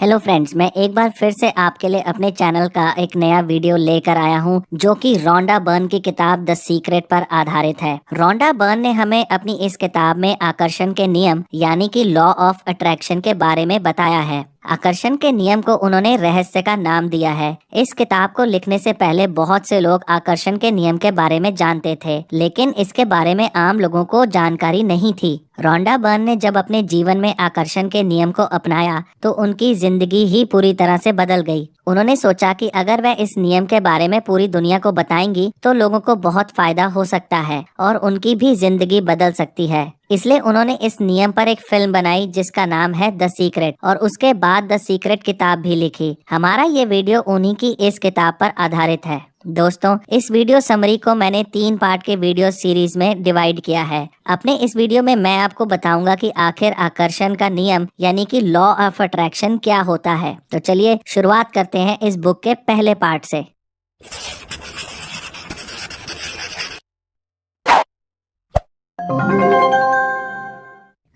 Hello friends, मैं एक बार फिर से आपके लिए अपने चैनल का एक नया वीडियो लेकर आया हूं, जो कि रोंडा बर्न की किताब द सीक्रेट पर आधारित है। रोंडा बर्न ने हमें अपनी इस किताब में आकर्षण के नियम यानी कि लॉ ऑफ अट्रैक्शन के बारे में बताया है। आकर्षण के नियम को उन्होंने रहस्य का नाम दिया है। इस किताब को लिखने से पहले बहुत से लोग आकर्षण के नियम के बारे में जानते थे, लेकिन इसके बारे में आम लोगों को जानकारी नहीं थी। रोंडा बर्न ने जब अपने जीवन में आकर्षण के नियम को अपनाया तो उनकी जिंदगी ही पूरी तरह से बदल गई। उन्होंने सोचा कि अगर वह इस नियम के बारे में पूरी दुनिया को बताएंगी तो लोगों को बहुत फायदा हो सकता है और उनकी भी जिंदगी बदल सकती है। इसलिए उन्होंने इस नियम पर एक फिल्म बनाई जिसका नाम है द सीक्रेट, और उसके बाद द सीक्रेट किताब भी लिखी। हमारा ये वीडियो उन्हीं की इस किताब पर आधारित है। दोस्तों, इस वीडियो समरी को मैंने 3 पार्ट के वीडियो सीरीज में डिवाइड किया है। अपने इस वीडियो में मैं आपको बताऊंगा कि आखिर आकर्षण का नियम यानी कि लॉ ऑफ अट्रैक्शन क्या होता है। तो चलिए शुरुआत करते हैं इस बुक के पहले पार्ट से।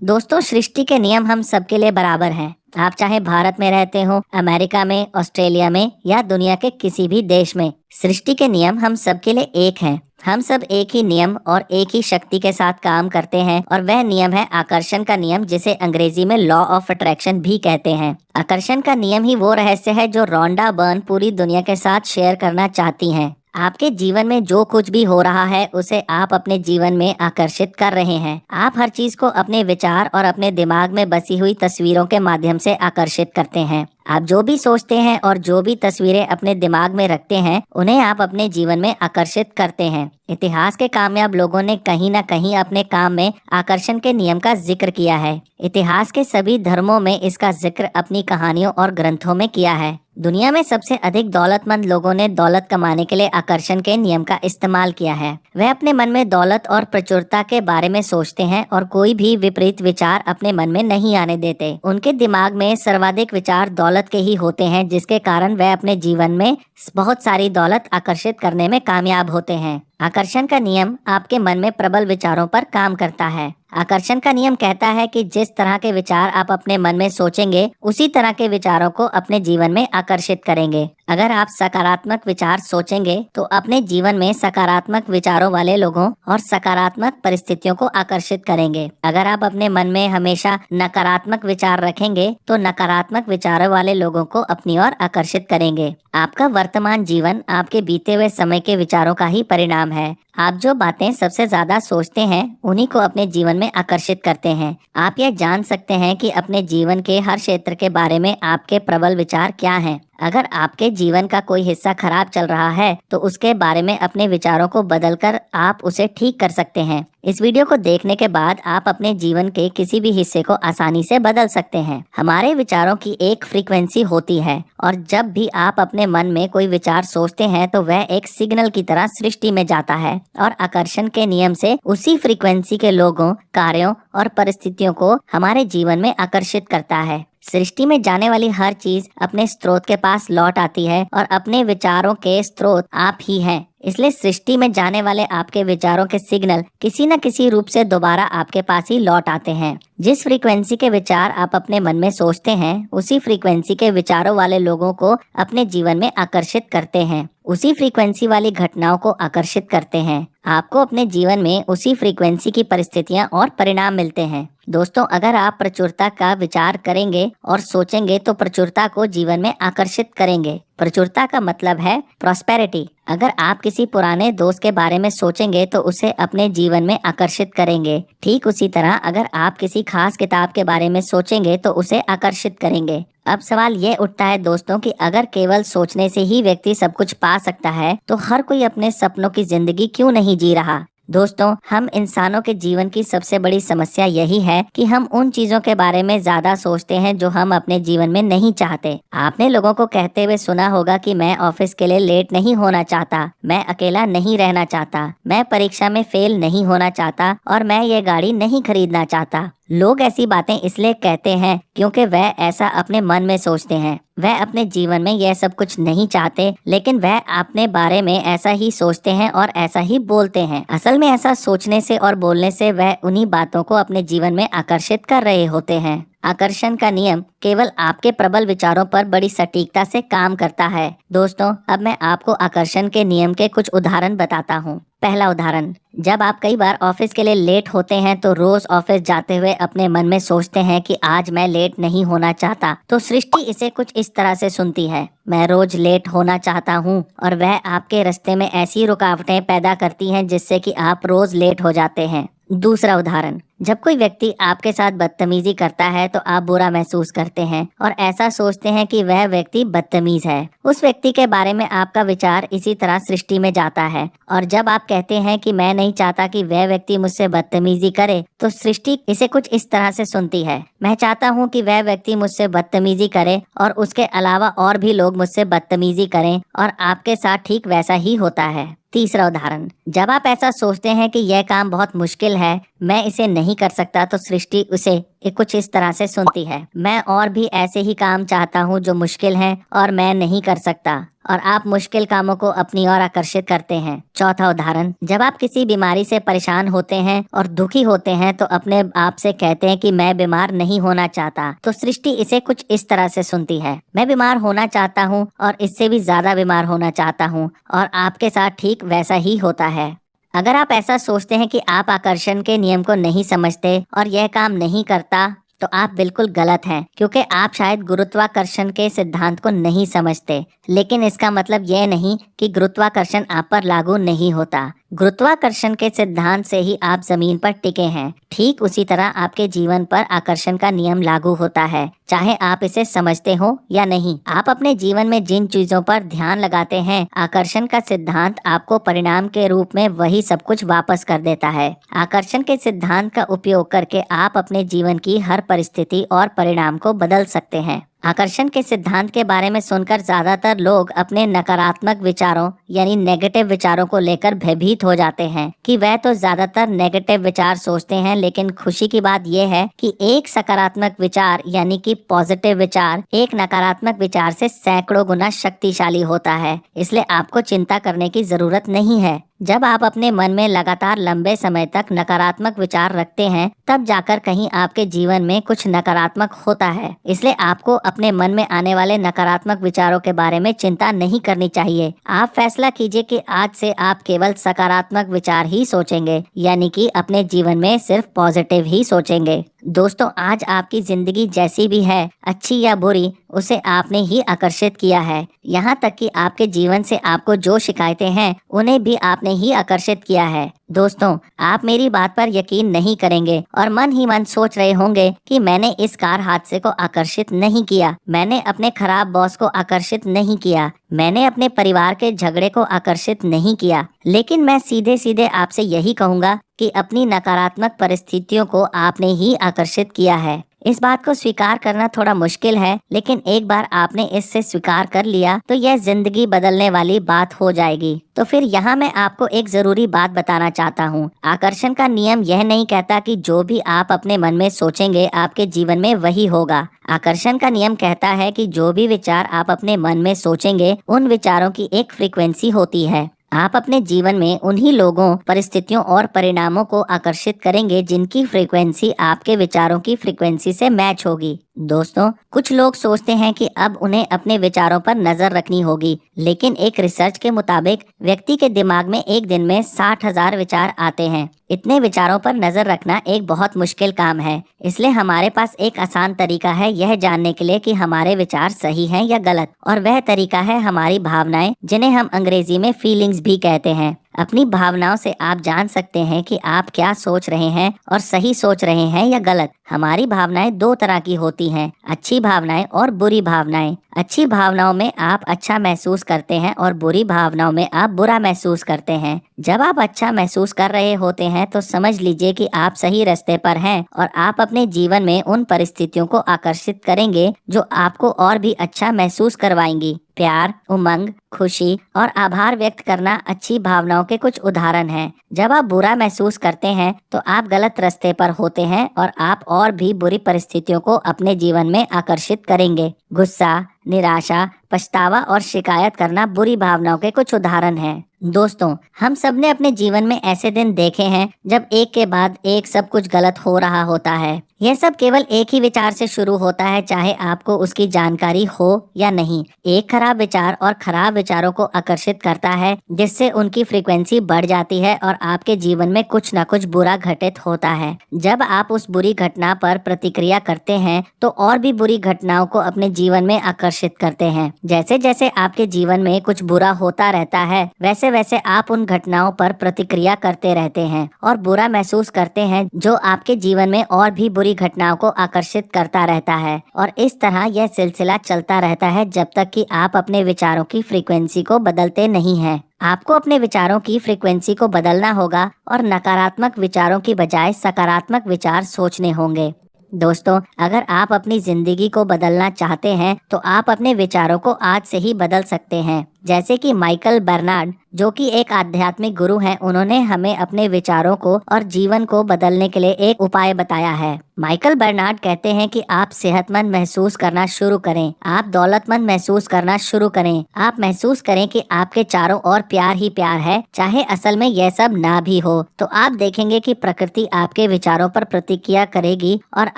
दोस्तों, सृष्टि के नियम हम सबके लिए बराबर हैं। आप चाहे भारत में रहते हो, अमेरिका में, ऑस्ट्रेलिया में या दुनिया के किसी भी देश में, सृष्टि के नियम हम सबके लिए एक हैं। हम सब एक ही नियम और एक ही शक्ति के साथ काम करते हैं और वह नियम है आकर्षण का नियम, जिसे अंग्रेजी में लॉ ऑफ अट्रैक्शन भी कहते हैं। आकर्षण का नियम ही वो रहस्य है जो रोंडा बर्न पूरी दुनिया के साथ शेयर करना चाहती हैं। आपके जीवन में जो कुछ भी हो रहा है उसे आप अपने जीवन में आकर्षित कर रहे हैं। आप हर चीज को अपने विचार और अपने दिमाग में बसी हुई तस्वीरों के माध्यम से आकर्षित करते हैं। आप जो भी सोचते हैं और जो भी तस्वीरें अपने दिमाग में रखते हैं उन्हें आप अपने जीवन में आकर्षित करते हैं। इतिहास के कामयाब लोगों ने कहीं न कहीं अपने काम में आकर्षण के नियम का जिक्र किया है। इतिहास के सभी धर्मों में इसका जिक्र अपनी कहानियों और ग्रंथों में किया है। दुनिया में सबसे अधिक दौलतमंद लोगों ने दौलत कमाने के लिए आकर्षण के नियम का इस्तेमाल किया है। वह अपने मन में दौलत और प्रचुरता के बारे में सोचते हैं और कोई भी विपरीत विचार अपने मन में नहीं आने देते। उनके दिमाग में सर्वाधिक विचार दौलत के ही होते हैं, जिसके कारण वह अपने जीवन में बहुत सारी दौलत आकर्षित करने में कामयाब होते हैं। आकर्षण का नियम आपके मन में प्रबल विचारों पर काम करता है। आकर्षण का नियम कहता है कि जिस तरह के विचार आप अपने मन में सोचेंगे उसी तरह के विचारों को अपने जीवन में आकर्षित करेंगे। अगर आप सकारात्मक विचार सोचेंगे तो अपने जीवन में सकारात्मक विचारों वाले लोगों और सकारात्मक परिस्थितियों को आकर्षित करेंगे। अगर आप अपने मन में हमेशा नकारात्मक विचार रखेंगे तो नकारात्मक विचारों वाले लोगों को अपनी ओर आकर्षित करेंगे। आपका वर्तमान जीवन आपके बीते हुए समय के विचारों का ही परिणाम है। आप जो बातें सबसे ज्यादा सोचते हैं उन्हीं को अपने जीवन में आकर्षित करते हैं। आप यह जान सकते हैं कि अपने जीवन के हर क्षेत्र के बारे में आपके प्रबल विचार क्या हैं। अगर आपके जीवन का कोई हिस्सा खराब चल रहा है तो उसके बारे में अपने विचारों को बदलकर आप उसे ठीक कर सकते हैं। इस वीडियो को देखने के बाद आप अपने जीवन के किसी भी हिस्से को आसानी से बदल सकते हैं। हमारे विचारों की एक फ्रीक्वेंसी होती है और जब भी आप अपने मन में कोई विचार सोचते हैं तो वह एक सिग्नल की तरह सृष्टि में जाता है और आकर्षण के नियम से उसी फ्रीक्वेंसी के लोगों, कार्यों और परिस्थितियों को हमारे जीवन में आकर्षित करता है। सृष्टि में जाने वाली हर चीज अपने स्रोत के पास लौट आती है और अपने विचारों के स्रोत आप ही हैं। इसलिए सृष्टि में जाने वाले आपके विचारों के सिग्नल किसी न किसी रूप से दोबारा आपके पास ही लौट आते हैं। जिस फ्रीक्वेंसी के विचार आप अपने मन में सोचते हैं उसी फ्रीक्वेंसी के विचारों वाले लोगों को अपने जीवन में आकर्षित करते हैं। उसी फ्रीक्वेंसी वाली घटनाओं को आकर्षित करते हैं। आपको अपने जीवन में उसी फ्रीक्वेंसी की परिस्थितियां और परिणाम मिलते हैं। दोस्तों, अगर आप प्रचुरता का विचार करेंगे और सोचेंगे तो प्रचुरता को जीवन में आकर्षित करेंगे। प्रचुरता का मतलब है प्रॉस्पेरिटी। अगर आप किसी पुराने दोस्त के बारे में सोचेंगे तो उसे अपने जीवन में आकर्षित करेंगे। ठीक उसी तरह अगर आप किसी खास किताब के बारे में सोचेंगे तो उसे आकर्षित करेंगे। अब सवाल ये उठता है दोस्तों कि अगर केवल सोचने से ही व्यक्ति सब कुछ पा सकता है तो हर कोई अपने सपनों की जिंदगी क्यों नहीं जी रहा। दोस्तों, हम इंसानों के जीवन की सबसे बड़ी समस्या यही है कि हम उन चीजों के बारे में ज्यादा सोचते हैं जो हम अपने जीवन में नहीं चाहते। आपने लोगों को कहते हुए सुना होगा कि मैं ऑफिस के लिए लेट नहीं होना चाहता, मैं अकेला नहीं रहना चाहता, मैं परीक्षा में फेल नहीं होना चाहता और मैं ये गाड़ी नहीं खरीदना चाहता। लोग ऐसी बातें इसलिए कहते हैं क्योंकि वह ऐसा अपने मन में सोचते हैं। वह अपने जीवन में यह सब कुछ नहीं चाहते, लेकिन वह अपने बारे में ऐसा ही सोचते हैं और ऐसा ही बोलते हैं। असल में ऐसा सोचने से और बोलने से वह उन्हीं बातों को अपने जीवन में आकर्षित कर रहे होते हैं। आकर्षण का नियम केवल आपके प्रबल विचारों पर बड़ी सटीकता से काम करता है। दोस्तों, अब मैं आपको आकर्षण के नियम के कुछ उदाहरण बताता हूँ। पहला उदाहरण, जब आप कई बार ऑफिस के लिए लेट होते हैं तो रोज ऑफिस जाते हुए अपने मन में सोचते हैं कि आज मैं लेट नहीं होना चाहता, तो सृष्टि इसे कुछ इस तरह से सुनती है, मैं रोज लेट होना चाहता हूँ, और वह आपके रास्ते में ऐसी रुकावटें पैदा करती हैं जिससे कि आप रोज लेट हो जाते हैं। दूसरा उदाहरण, जब कोई व्यक्ति आपके साथ बदतमीजी करता है तो आप बुरा महसूस करते हैं और ऐसा सोचते हैं कि वह व्यक्ति बदतमीज है। उस व्यक्ति के बारे में आपका विचार इसी तरह सृष्टि में जाता है, और जब आप कहते हैं कि मैं नहीं चाहता कि वह व्यक्ति मुझसे बदतमीजी करे, तो सृष्टि इसे कुछ इस तरह से सुनती है, मैं चाहता हूँ कि वह व्यक्ति मुझसे बदतमीजी करे और उसके अलावा और भी लोग मुझसे बदतमीजी करें, और आपके साथ ठीक वैसा ही होता है। तीसरा उदाहरण, जब आप ऐसा सोचते हैं कि यह काम बहुत मुश्किल है, मैं इसे नहीं कर सकता, तो सृष्टि उसे कुछ इस तरह से सुनती है, मैं और भी ऐसे ही काम चाहता हूँ जो मुश्किल हैं और मैं नहीं कर सकता, और आप मुश्किल कामों को अपनी ओर आकर्षित करते हैं। चौथा उदाहरण, जब आप किसी बीमारी से परेशान होते हैं और दुखी होते हैं तो अपने आप से कहते हैं कि मैं बीमार नहीं होना चाहता, तो सृष्टि इसे कुछ इस तरह से सुनती है, मैं बीमार होना चाहता हूँ और इससे भी ज्यादा बीमार होना चाहता हूँ, और आपके साथ ठीक वैसा ही होता है। अगर आप ऐसा सोचते हैं कि आप आकर्षण के नियम को नहीं समझते और यह काम नहीं करता, तो आप बिल्कुल गलत हैं, क्योंकि आप शायद गुरुत्वाकर्षण के सिद्धांत को नहीं समझते, लेकिन इसका मतलब यह नहीं कि गुरुत्वाकर्षण आप पर लागू नहीं होता। गुरुत्वाकर्षण के सिद्धांत से ही आप जमीन पर टिके हैं, ठीक उसी तरह आपके जीवन पर आकर्षण का नियम लागू होता है, चाहे आप इसे समझते हो या नहीं। आप अपने जीवन में जिन चीजों पर ध्यान लगाते हैं, आकर्षण का सिद्धांत आपको परिणाम के रूप में वही सब कुछ वापस कर देता है। आकर्षण के सिद्धांत का उपयोग करके आप अपने जीवन की हर परिस्थिति और परिणाम को बदल सकते हैं। आकर्षण के सिद्धांत के बारे में सुनकर ज्यादातर लोग अपने नकारात्मक विचारों यानी नेगेटिव विचारों को लेकर भयभीत हो जाते हैं कि वह तो ज्यादातर नेगेटिव विचार सोचते हैं, लेकिन खुशी की बात यह है कि एक सकारात्मक विचार यानी कि पॉजिटिव विचार एक नकारात्मक विचार से सैकड़ों गुना शक्तिशाली होता है, इसलिए आपको चिंता करने की जरूरत नहीं है। जब आप अपने मन में लगातार लंबे समय तक नकारात्मक विचार रखते हैं, तब जाकर कहीं आपके जीवन में कुछ नकारात्मक होता है, इसलिए आपको अपने मन में आने वाले नकारात्मक विचारों के बारे में चिंता नहीं करनी चाहिए। आप फैसला कीजिए कि आज से आप केवल सकारात्मक विचार ही सोचेंगे, यानी कि अपने जीवन में सिर्फ पॉजिटिव ही सोचेंगे। दोस्तों, आज आपकी जिंदगी जैसी भी है, अच्छी या बुरी, उसे आपने ही आकर्षित किया है। यहाँ तक कि आपके जीवन से आपको जो शिकायतें हैं, उन्हें भी आपने ही आकर्षित किया है। दोस्तों, आप मेरी बात पर यकीन नहीं करेंगे और मन ही मन सोच रहे होंगे कि मैंने इस कार हादसे को आकर्षित नहीं किया, मैंने अपने खराब बॉस को आकर्षित नहीं किया, मैंने अपने परिवार के झगड़े को आकर्षित नहीं किया। लेकिन मैं सीधे सीधे आपसे यही कहूँगा कि अपनी नकारात्मक परिस्थितियों को आपने ही आकर्षित किया है। इस बात को स्वीकार करना थोड़ा मुश्किल है, लेकिन एक बार आपने इससे स्वीकार कर लिया तो यह जिंदगी बदलने वाली बात हो जाएगी। तो फिर यहाँ मैं आपको एक जरूरी बात बताना चाहता हूँ। आकर्षण का नियम यह नहीं कहता कि जो भी आप अपने मन में सोचेंगे आपके जीवन में वही होगा। आकर्षण का नियम कहता है कि जो भी विचार आप अपने मन में सोचेंगे, उन विचारों की एक फ्रीक्वेंसी होती है। आप अपने जीवन में उन्हीं लोगों, परिस्थितियों और परिणामों को आकर्षित करेंगे जिनकी फ्रीक्वेंसी आपके विचारों की फ्रीक्वेंसी से मैच होगी। दोस्तों, कुछ लोग सोचते हैं कि अब उन्हें अपने विचारों पर नजर रखनी होगी, लेकिन एक रिसर्च के मुताबिक व्यक्ति के दिमाग में एक दिन में 60,000 विचार आते हैं। इतने विचारों पर नजर रखना एक बहुत मुश्किल काम है, इसलिए हमारे पास एक आसान तरीका है यह जानने के लिए कि हमारे विचार सही हैं या गलत, और वह तरीका है हमारी भावनाएं, जिन्हें हम अंग्रेजी में फीलिंग्स भी कहते हैं। अपनी भावनाओं से आप जान सकते हैं कि आप क्या सोच रहे हैं और सही सोच रहे हैं या गलत। हमारी भावनाएं दो तरह की होती हैं, अच्छी भावनाएं और बुरी भावनाएं। अच्छी भावनाओं में आप अच्छा महसूस करते हैं और बुरी भावनाओं में आप बुरा महसूस करते हैं। जब आप अच्छा महसूस कर रहे होते हैं तो समझ लीजिए कि आप सही रास्ते पर हैं और आप अपने जीवन में उन परिस्थितियों को आकर्षित करेंगे जो आपको और भी अच्छा महसूस करवाएंगी। प्यार, उमंग, खुशी और आभार व्यक्त करना अच्छी भावनाओं के कुछ उदाहरण हैं। जब आप बुरा महसूस करते हैं तो आप गलत रास्ते पर होते हैं और आप और भी बुरी परिस्थितियों को अपने जीवन में आकर्षित करेंगे। गुस्सा, निराशा, पछतावा और शिकायत करना बुरी भावनाओं के कुछ उदाहरण हैं। दोस्तों, हम सब ने अपने जीवन में ऐसे दिन देखे हैं जब एक के बाद एक सब कुछ गलत हो रहा होता है। यह सब केवल एक ही विचार से शुरू होता है, चाहे आपको उसकी जानकारी हो या नहीं। एक खराब विचार और खराब विचारों को आकर्षित करता है, जिससे उनकी फ्रीक्वेंसी बढ़ जाती है और आपके जीवन में कुछ न कुछ बुरा घटित होता है। जब आप उस बुरी घटना पर प्रतिक्रिया करते हैं तो और भी बुरी घटनाओं को अपने जीवन में आकर्षित करते हैं। जैसे जैसे आपके जीवन में कुछ बुरा होता रहता है, वैसे वैसे आप उन घटनाओं पर प्रतिक्रिया करते रहते हैं और बुरा महसूस करते हैं, जो आपके जीवन में और भी बुरी घटनाओं को आकर्षित करता रहता है। और इस तरह यह सिलसिला चलता रहता है जब तक कि आप अपने विचारों की फ्रीक्वेंसी को बदलते नहीं हैं। आपको अपने विचारों की फ्रीक्वेंसी को बदलना होगा और नकारात्मक विचारों की बजाय सकारात्मक विचार सोचने होंगे। दोस्तों, अगर आप अपनी जिंदगी को बदलना चाहते हैं तो आप अपने विचारों को आज से ही बदल सकते हैं। जैसे कि माइकल बर्नार्ड, जो कि एक आध्यात्मिक गुरु हैं, उन्होंने हमें अपने विचारों को और जीवन को बदलने के लिए एक उपाय बताया है। माइकल बर्नार्ड कहते हैं कि आप सेहतमंद महसूस करना शुरू करें, आप दौलतमंद महसूस करना शुरू करें, आप महसूस करें कि आपके चारों ओर प्यार ही प्यार है, चाहे असल में यह सब ना भी हो। तो आप देखेंगे कि प्रकृति आपके विचारों पर प्रतिक्रिया करेगी और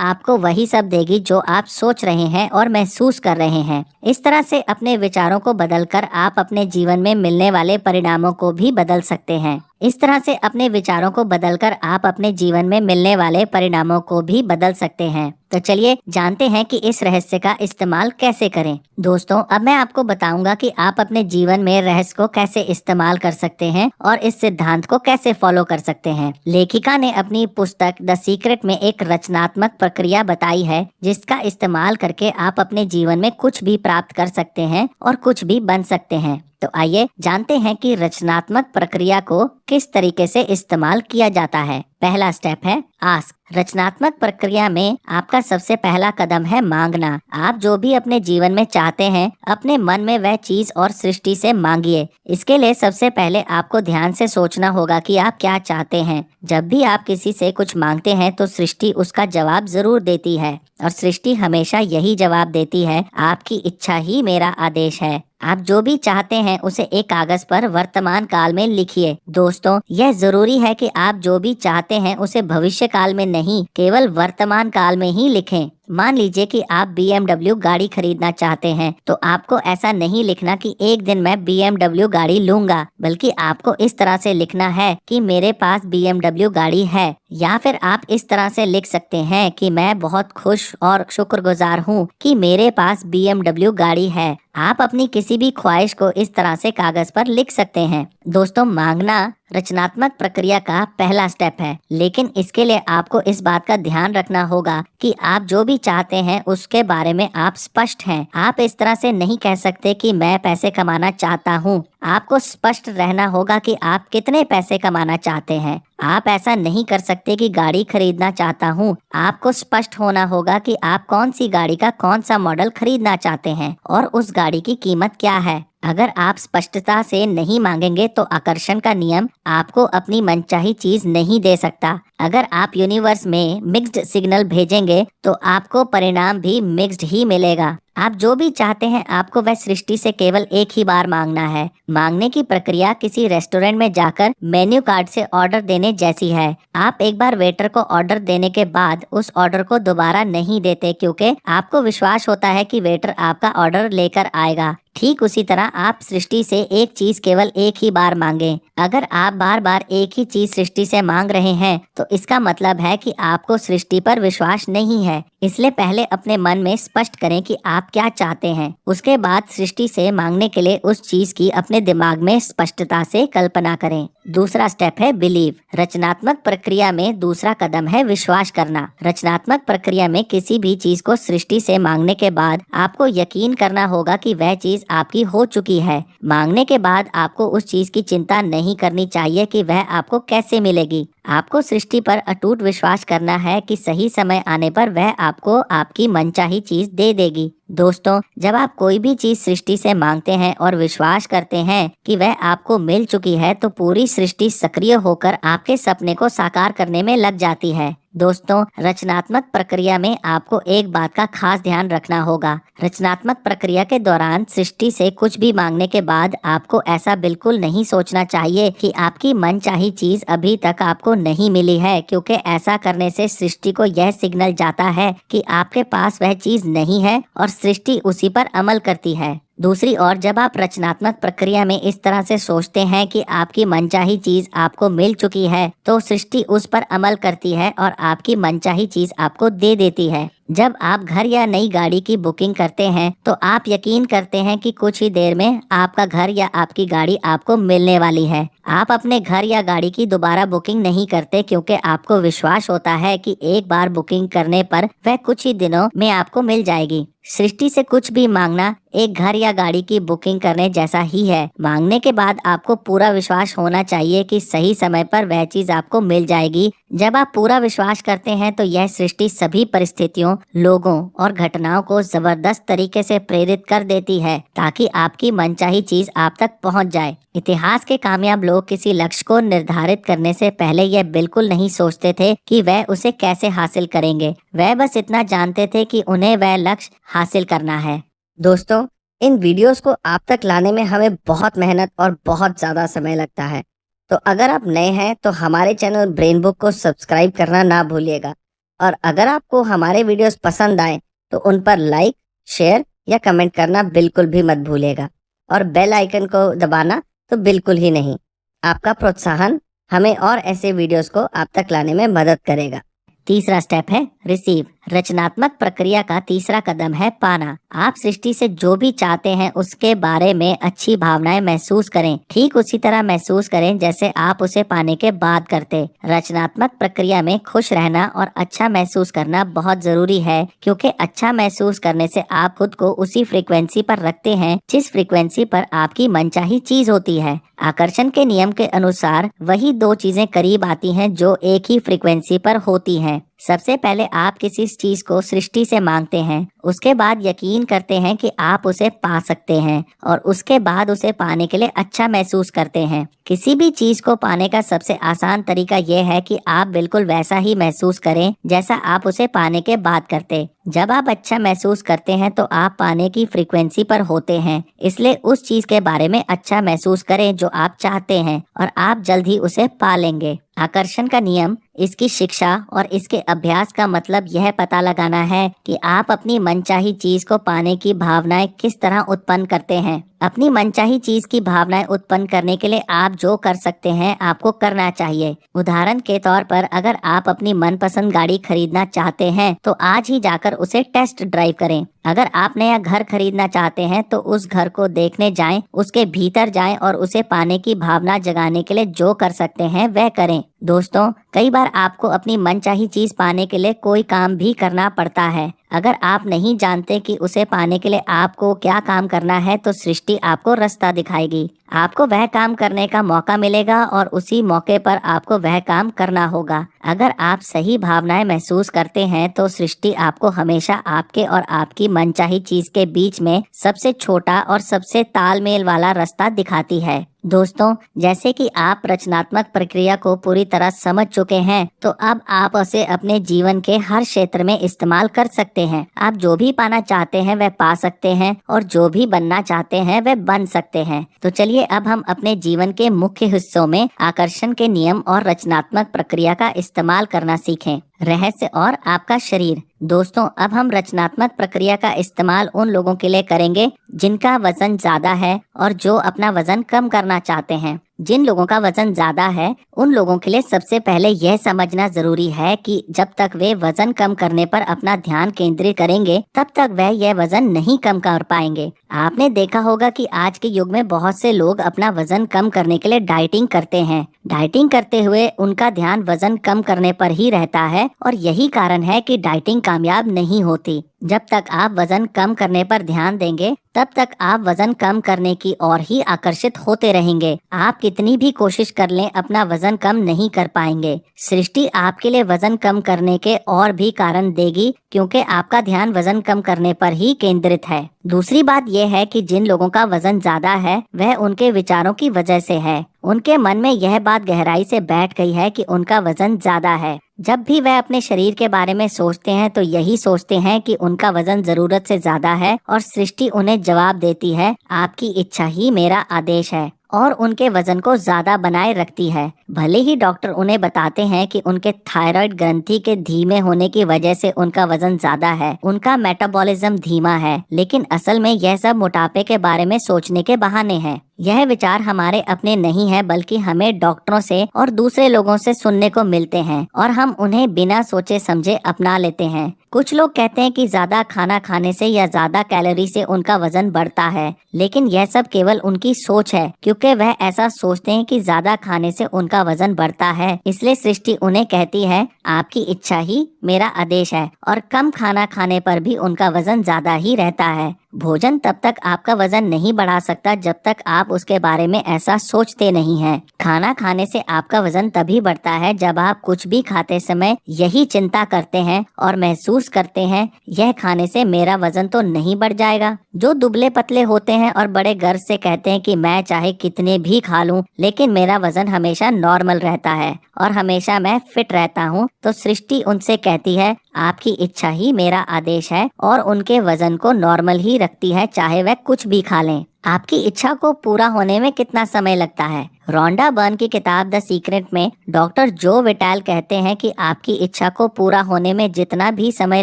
आपको वही सब देगी जो आप सोच रहे हैं और महसूस कर रहे हैं। इस तरह से अपने विचारों को बदलकर आप अपने जीवन में मिलने वाले परिणामों को भी बदल सकते हैं। इस तरह से अपने विचारों को बदलकर आप अपने जीवन में मिलने वाले परिणामों को भी बदल सकते हैं। तो चलिए जानते हैं कि इस रहस्य का इस्तेमाल कैसे करें। दोस्तों, अब मैं आपको बताऊंगा कि आप अपने जीवन में रहस्य को कैसे इस्तेमाल कर सकते हैं और इस सिद्धांत को कैसे फॉलो कर सकते हैं। लेखिका ने अपनी पुस्तक द सीक्रेट में एक रचनात्मक प्रक्रिया बताई है, जिसका इस्तेमाल करके आप अपने जीवन में कुछ भी प्राप्त कर सकते हैं और कुछ भी बन सकते हैं। तो आइए जानते हैं कि रचनात्मक प्रक्रिया को किस तरीके से इस्तेमाल किया जाता है। पहला स्टेप है आस्क। रचनात्मक प्रक्रिया में आपका सबसे पहला कदम है मांगना। आप जो भी अपने जीवन में चाहते हैं, अपने मन में वह चीज और सृष्टि से मांगिए। इसके लिए सबसे पहले आपको ध्यान से सोचना होगा कि आप क्या चाहते हैं। जब भी आप किसी से कुछ मांगते हैं तो सृष्टि उसका जवाब जरूर देती है, और सृष्टि हमेशा यही जवाब देती है, आपकी इच्छा ही मेरा आदेश है। आप जो भी चाहते हैं उसे एक कागज पर वर्तमान काल में लिखिए। दोस्तों, यह जरूरी है कि आप जो भी चाहते हैं उसे भविष्य काल में नहीं, केवल वर्तमान काल में ही लिखें। मान लीजिए कि आप BMW गाड़ी खरीदना चाहते हैं, तो आपको ऐसा नहीं लिखना कि एक दिन मैं BMW गाड़ी लूंगा, बल्कि आपको इस तरह से लिखना है कि मेरे पास BMW गाड़ी है। या फिर आप इस तरह से लिख सकते हैं कि मैं बहुत खुश और शुक्रगुजार हूँ कि मेरे पास BMW गाड़ी है। आप अपनी किसी भी ख्वाहिश को इस तरह से कागज पर लिख सकते हैं। दोस्तों, मांगना रचनात्मक प्रक्रिया का पहला स्टेप है, लेकिन इसके लिए आपको इस बात का ध्यान रखना होगा कि आप जो भी चाहते हैं उसके बारे में आप स्पष्ट हैं। आप इस तरह से नहीं कह सकते कि मैं पैसे कमाना चाहता हूँ। आपको स्पष्ट रहना होगा कि आप कितने पैसे कमाना चाहते हैं। आप ऐसा नहीं कर सकते कि गाड़ी खरीदना चाहता हूँ। आपको स्पष्ट होना होगा कि आप कौन सी गाड़ी का कौन सा मॉडल खरीदना चाहते हैं और उस गाड़ी की कीमत क्या है। अगर आप स्पष्टता से नहीं मांगेंगे तो आकर्षण का नियम आपको अपनी मनचाही चीज नहीं दे सकता। अगर आप यूनिवर्स में मिक्स्ड सिग्नल भेजेंगे तो आपको परिणाम भी मिक्स्ड ही मिलेगा। आप जो भी चाहते हैं आपको वह सृष्टि से केवल एक ही बार मांगना है। मांगने की प्रक्रिया किसी रेस्टोरेंट में जाकर मेन्यू कार्ड से ऑर्डर देने जैसी है। आप एक बार वेटर को ऑर्डर देने के बाद उस ऑर्डर को दोबारा नहीं देते, क्योंकि आपको विश्वास होता है कि वेटर आपका ऑर्डर लेकर आएगा। ठीक उसी तरह आप सृष्टि से एक चीज केवल एक ही बार मांगे। अगर आप बार बार एक ही चीज सृष्टि से मांग रहे हैं तो इसका मतलब है कि आपको सृष्टि पर विश्वास नहीं है। इसलिए पहले अपने मन में स्पष्ट करें कि आप क्या चाहते हैं। उसके बाद सृष्टि से मांगने के लिए उस चीज की अपने दिमाग में स्पष्टता से कल्पना करें। दूसरा स्टेप है बिलीव। रचनात्मक प्रक्रिया में दूसरा कदम है विश्वास करना। रचनात्मक प्रक्रिया में किसी भी चीज को सृष्टि से मांगने के बाद आपको यकीन करना होगा कि वह चीज आपकी हो चुकी है। मांगने के बाद आपको उस चीज की चिंता नहीं करनी चाहिए कि वह आपको कैसे मिलेगी। आपको सृष्टि पर अटूट विश्वास करना है कि सही समय आने पर वह आपको आपकी मनचाही चीज दे देगी। दोस्तों, जब आप कोई भी चीज सृष्टि से मांगते हैं और विश्वास करते हैं कि वह आपको मिल चुकी है तो पूरी सृष्टि सक्रिय होकर आपके सपने को साकार करने में लग जाती है। दोस्तों, रचनात्मक प्रक्रिया में आपको एक बात का खास ध्यान रखना होगा। रचनात्मक प्रक्रिया के दौरान सृष्टि से कुछ भी मांगने के बाद आपको ऐसा बिल्कुल नहीं सोचना चाहिए कि आपकी मनचाही चीज अभी तक आपको नहीं मिली है, क्योंकि ऐसा करने से सृष्टि को यह सिग्नल जाता है कि आपके पास वह चीज नहीं है और सृष्टि उसी पर अमल करती है। दूसरी ओर, जब आप रचनात्मक प्रक्रिया में इस तरह से सोचते हैं कि आपकी मनचाही चीज आपको मिल चुकी है, तो सृष्टि उस पर अमल करती है और आपकी मनचाही चीज आपको दे देती है। जब आप घर या नई गाड़ी की बुकिंग करते हैं तो आप यकीन करते हैं कि कुछ ही देर में आपका घर या आपकी गाड़ी आपको मिलने वाली है। आप अपने घर या गाड़ी की दोबारा बुकिंग नहीं करते, क्योंकि आपको विश्वास होता है कि एक बार बुकिंग करने पर वह कुछ ही दिनों में आपको मिल जाएगी। सृष्टि से कुछ भी मांगना एक घर या गाड़ी की बुकिंग करने जैसा ही है। मांगने के बाद आपको पूरा विश्वास होना चाहिए कि सही समय पर वह चीज आपको मिल जाएगी। जब आप पूरा विश्वास करते हैं तो यह सृष्टि सभी परिस्थितियों, लोगों और घटनाओं को जबरदस्त तरीके से प्रेरित कर देती है ताकि आपकी मनचाही चीज आप तक पहुंच जाए। इतिहास के कामयाब लोग किसी लक्ष्य को निर्धारित करने से पहले यह बिल्कुल नहीं सोचते थे कि वह उसे कैसे हासिल करेंगे। वह बस इतना जानते थे कि उन्हें वह लक्ष्य हासिल करना है। दोस्तों, इन वीडियोस को आप तक लाने में हमें बहुत मेहनत और बहुत ज्यादा समय लगता है, तो अगर आप नए हैं तो हमारे चैनल ब्रेन बुक को सब्सक्राइब करना ना भूलिएगा। और अगर आपको हमारे वीडियोस पसंद आए तो उन पर लाइक, शेयर या कमेंट करना बिल्कुल भी मत भूलिएगा, और बेल आइकन को दबाना तो बिल्कुल ही नहीं। आपका प्रोत्साहन हमें और ऐसे वीडियोस को आप तक लाने में मदद करेगा। तीसरा स्टेप है रिसीव। रचनात्मक प्रक्रिया का तीसरा कदम है पाना। आप सृष्टि से जो भी चाहते हैं उसके बारे में अच्छी भावनाएं महसूस करें। ठीक उसी तरह महसूस करें जैसे आप उसे पाने के बाद करते। रचनात्मक प्रक्रिया में खुश रहना और अच्छा महसूस करना बहुत जरूरी है, क्योंकि अच्छा महसूस करने से आप खुद को उसी फ्रीक्वेंसी पर रखते हैं जिस फ्रीक्वेंसी पर आपकी मनचाही चीज होती है। आकर्षण के नियम के अनुसार वही दो चीजें करीब आती हैं जो एक ही फ्रीक्वेंसी पर होती हैं। सबसे पहले आप किसी चीज को सृष्टि से मांगते हैं, उसके बाद यकीन करते हैं कि आप उसे पा सकते हैं, और उसके बाद उसे पाने के लिए अच्छा महसूस करते हैं। किसी भी चीज को पाने का सबसे आसान तरीका यह है कि आप बिल्कुल वैसा ही महसूस करें जैसा आप उसे पाने के बाद करते। जब आप अच्छा महसूस करते हैं तो आप पाने की फ्रीक्वेंसी पर होते हैं, इसलिए उस चीज के बारे में अच्छा महसूस करें जो आप चाहते हैं, और आप जल्द ही उसे पा लेंगे। आकर्षण का नियम, इसकी शिक्षा और इसके अभ्यास का मतलब यह पता लगाना है कि आप अपनी मनचाही चीज को पाने की भावनाएं किस तरह उत्पन्न करते हैं। अपनी मनचाही चीज की भावनाएं उत्पन्न करने के लिए आप जो कर सकते हैं आपको करना चाहिए। उदाहरण के तौर पर, अगर आप अपनी मनपसंद गाड़ी खरीदना चाहते हैं तो आज ही जाकर उसे टेस्ट ड्राइव करें। अगर आप नया घर खरीदना चाहते हैं तो उस घर को देखने जाएं, उसके भीतर जाएं और उसे पाने की भावना जगाने के लिए जो कर सकते हैं वह करें। दोस्तों, कई बार आपको अपनी मनचाही चीज पाने के लिए कोई काम भी करना पड़ता है। अगर आप नहीं जानते कि उसे पाने के लिए आपको क्या काम करना है तो सृष्टि आपको रास्ता दिखाएगी। आपको वह काम करने का मौका मिलेगा और उसी मौके पर आपको वह काम करना होगा। अगर आप सही भावनाएं महसूस करते हैं तो सृष्टि आपको हमेशा आपके और आपकी मनचाही चीज के बीच में सबसे छोटा और सबसे तालमेल वाला रास्ता दिखाती है। दोस्तों, जैसे कि आप रचनात्मक प्रक्रिया को पूरी तरह समझ चुके हैं, तो अब आप उसे अपने जीवन के हर क्षेत्र में इस्तेमाल कर सकते हैं। आप जो भी पाना चाहते हैं वह पा सकते हैं, और जो भी बनना चाहते हैं वह बन सकते हैं। तो चलिए अब हम अपने जीवन के मुख्य हिस्सों में आकर्षण के नियम और रचनात्मक प्रक्रिया का इस्तेमाल करना सीखें। रहस्य और आपका शरीर। दोस्तों, अब हम रचनात्मक प्रक्रिया का इस्तेमाल उन लोगों के लिए करेंगे जिनका वजन ज्यादा है और जो अपना वजन कम करना चाहते हैं। जिन लोगों का वजन ज्यादा है उन लोगों के लिए सबसे पहले यह समझना जरूरी है कि जब तक वे वजन कम करने पर अपना ध्यान केंद्रित करेंगे तब तक वह यह वजन नहीं कम कर पाएंगे। आपने देखा होगा कि आज के युग में बहुत से लोग अपना वजन कम करने के लिए डाइटिंग करते हैं। डाइटिंग करते हुए उनका ध्यान वजन कम करने पर ही रहता है, और यही कारण है कि डाइटिंग कामयाब नहीं होती। जब तक आप वजन कम करने पर ध्यान देंगे तब तक आप वजन कम करने की ओर ही आकर्षित होते रहेंगे। आप कितनी भी कोशिश कर लें अपना वजन कम नहीं कर पाएंगे। सृष्टि आपके लिए वजन कम करने के और भी कारण देगी, क्योंकि आपका ध्यान वजन कम करने पर ही केंद्रित है। दूसरी बात यह है कि जिन लोगों का वजन ज्यादा है वह उनके विचारों की वजह से है। उनके मन में यह बात गहराई से बैठ गई है कि उनका वजन ज्यादा है। जब भी वह अपने शरीर के बारे में सोचते हैं तो यही सोचते हैं कि उनका वजन जरूरत से ज्यादा है और सृष्टि उन्हें जवाब देती है, आपकी इच्छा ही मेरा आदेश है, और उनके वजन को ज्यादा बनाए रखती है। भले ही डॉक्टर उन्हें बताते हैं कि उनके थायराइड ग्रंथि के धीमे होने की वजह से उनका वजन ज्यादा है, उनका मेटाबॉलिज्म धीमा है, लेकिन असल में यह सब मोटापे के बारे में सोचने के बहाने हैं। यह विचार हमारे अपने नहीं है, बल्कि हमें डॉक्टरों से और दूसरे लोगों से सुनने को मिलते हैं और हम उन्हें बिना सोचे समझे अपना लेते हैं। कुछ लोग कहते हैं कि ज्यादा खाना खाने से या ज्यादा कैलोरी से उनका वजन बढ़ता है, लेकिन यह सब केवल उनकी सोच है, क्योंकि वह ऐसा सोचते हैं कि ज्यादा खाने से उनका वजन बढ़ता है। इसलिए सृष्टि उन्हें कहती है, आपकी इच्छा ही मेरा आदेश है, और कम खाना खाने पर भी उनका वजन ज्यादा ही रहता है। भोजन तब तक आपका वजन नहीं बढ़ा सकता जब तक आप उसके बारे में ऐसा सोचते नहीं हैं। खाना खाने से आपका वजन तभी बढ़ता है जब आप कुछ भी खाते समय यही चिंता करते हैं और महसूस करते हैं, यह खाने से मेरा वजन तो नहीं बढ़ जाएगा। जो दुबले पतले होते हैं और बड़े गर्व से कहते हैं कि मैं चाहे कितने भी खा लूं, लेकिन मेरा वजन हमेशा नॉर्मल रहता है और हमेशा मैं फिट रहता हूँ, तो सृष्टि उनसे कहती है, आपकी इच्छा ही मेरा आदेश है, और उनके वजन को नॉर्मल ही रखती है, चाहे वह कुछ भी खा लें। आपकी इच्छा को पूरा होने में कितना समय लगता है? रोंडा बर्न की किताब द सीक्रेट में डॉक्टर जो विटाल कहते हैं कि आपकी इच्छा को पूरा होने में जितना भी समय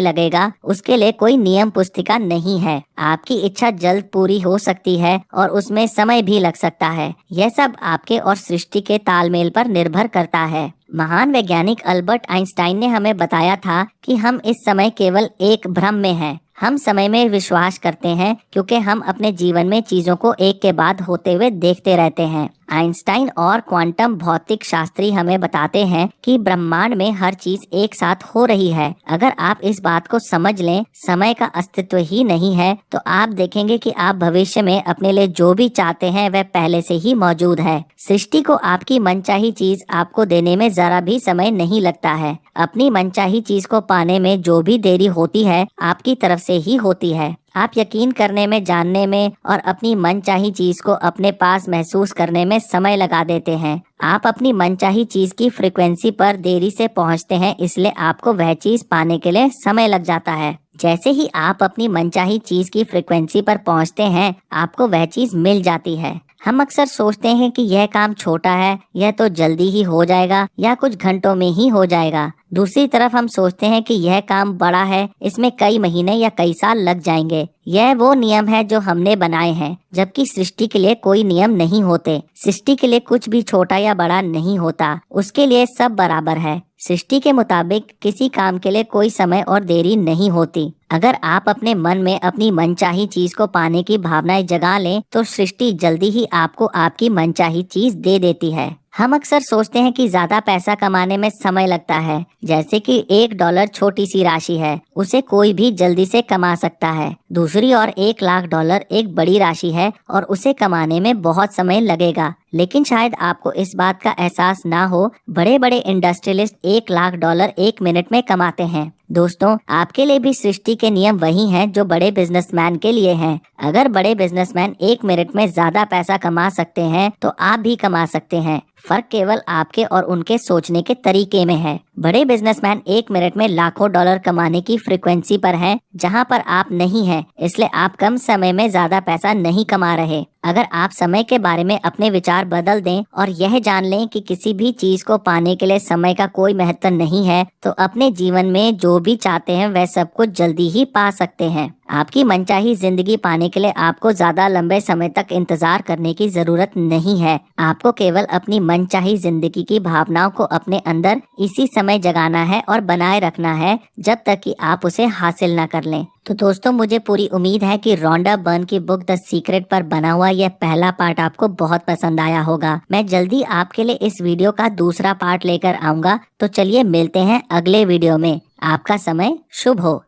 लगेगा, उसके लिए कोई नियम पुस्तिका नहीं है। आपकी इच्छा जल्द पूरी हो सकती है और उसमें समय भी लग सकता है। यह सब आपके और सृष्टि के तालमेल पर निर्भर करता है। महान वैज्ञानिक अल्बर्ट आइंस्टाइन ने हमें बताया था कि हम इस समय केवल एक भ्रम में हैं। हम समय में विश्वास करते हैं क्योंकि हम अपने जीवन में चीजों को एक के बाद होते हुए देखते रहते हैं। आइंस्टाइन और क्वांटम भौतिक शास्त्री हमें बताते हैं कि ब्रह्मांड में हर चीज एक साथ हो रही है। अगर आप इस बात को समझ लें, समय का अस्तित्व ही नहीं है, तो आप देखेंगे कि आप भविष्य में अपने लिए जो भी चाहते हैं वह पहले से ही मौजूद है। सृष्टि को आपकी मनचाही चीज आपको देने में जरा भी समय नहीं लगता है। अपनी मनचाही चीज को पाने में जो भी देरी होती है, आपकी तरफ से ही होती है। आप यकीन करने में, जानने में और अपनी मनचाही चीज को अपने पास महसूस करने में समय लगा देते हैं। आप अपनी मनचाही चीज की फ्रीक्वेंसी पर देरी से पहुंचते हैं, इसलिए आपको वह चीज पाने के लिए समय लग जाता है। जैसे ही आप अपनी मनचाही चीज की फ्रीक्वेंसी पर पहुंचते हैं, आपको वह चीज मिल जाती है। हम अक्सर सोचते हैं कि यह काम छोटा है, यह तो जल्दी ही हो जाएगा या कुछ घंटों में ही हो जाएगा। दूसरी तरफ हम सोचते हैं कि यह काम बड़ा है, इसमें कई महीने या कई साल लग जाएंगे। यह वो नियम है जो हमने बनाए हैं, जबकि सृष्टि के लिए कोई नियम नहीं होते। सृष्टि के लिए कुछ भी छोटा या बड़ा नहीं होता, उसके लिए सब बराबर है। सृष्टि के मुताबिक किसी काम के लिए कोई समय और देरी नहीं होती। अगर आप अपने मन में अपनी मनचाही चीज को पाने की भावनाएं जगा लें, तो सृष्टि जल्दी ही आपको आपकी मनचाही चीज दे देती है। हम अक्सर सोचते हैं कि ज्यादा पैसा कमाने में समय लगता है, जैसे कि $1 छोटी सी राशि है, उसे कोई भी जल्दी से कमा सकता है। दूसरी ओर $1,00,000 एक बड़ी राशि है और उसे कमाने में बहुत समय लगेगा। लेकिन शायद आपको इस बात का एहसास ना हो, बड़े बड़े इंडस्ट्रियलिस्ट $1,00,000 1 मिनट में कमाते हैं। दोस्तों, आपके लिए भी सृष्टि के नियम वही हैं जो बड़े बिजनेसमैन के लिए हैं। अगर बड़े बिजनेसमैन 1 मिनट में ज्यादा पैसा कमा सकते हैं, तो आप भी कमा सकते हैं। फर्क केवल आपके और उनके सोचने के तरीके में है। बड़े बिजनेसमैन 1 मिनट में लाखों डॉलर कमाने की फ्रीक्वेंसी पर हैं, जहां पर आप नहीं हैं, इसलिए आप कम समय में ज्यादा पैसा नहीं कमा रहे। अगर आप समय के बारे में अपने विचार बदल दें और यह जान लें कि किसी भी चीज को पाने के लिए समय का कोई महत्व नहीं है, तो अपने जीवन में जो भी चाहते हैं वह सब कुछ जल्दी ही पा सकते हैं। आपकी मनचाही जिंदगी पाने के लिए आपको ज्यादा लंबे समय तक इंतजार करने की जरूरत नहीं है। आपको केवल अपनी मनचाही जिंदगी की भावनाओं को अपने अंदर इसी समय जगाना है और बनाए रखना है, जब तक कि आप उसे हासिल न कर लें। तो दोस्तों, मुझे पूरी उम्मीद है कि रोंडा बर्न की बुक द सीक्रेट पर बना हुआ यह पहला पार्ट आपको बहुत पसंद आया होगा। मैं जल्दी आपके लिए इस वीडियो का दूसरा पार्ट लेकर आऊंगा। तो चलिए मिलते हैं अगले वीडियो में। आपका समय शुभ हो।